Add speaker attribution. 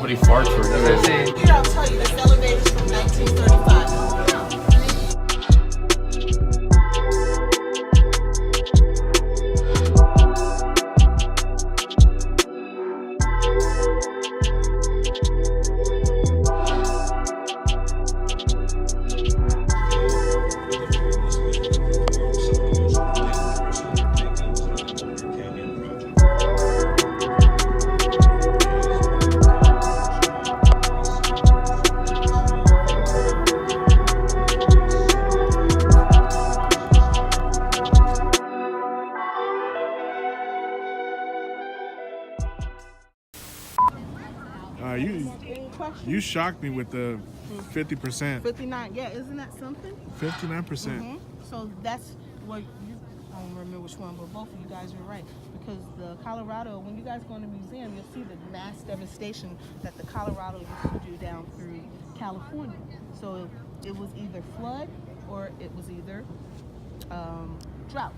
Speaker 1: somebody farts or does it say?
Speaker 2: Here, I'll tell you, this elevator is from 1935.
Speaker 3: You shocked me with the 50%.
Speaker 2: 59, yeah, isn't that something?
Speaker 3: 59%.
Speaker 2: So that's what I don't remember which one, but both of you guys were right. Because the Colorado, when you guys go in the museum, you'll see the mass devastation that the Colorado used to do down through California. So it was either flood or it was either drought.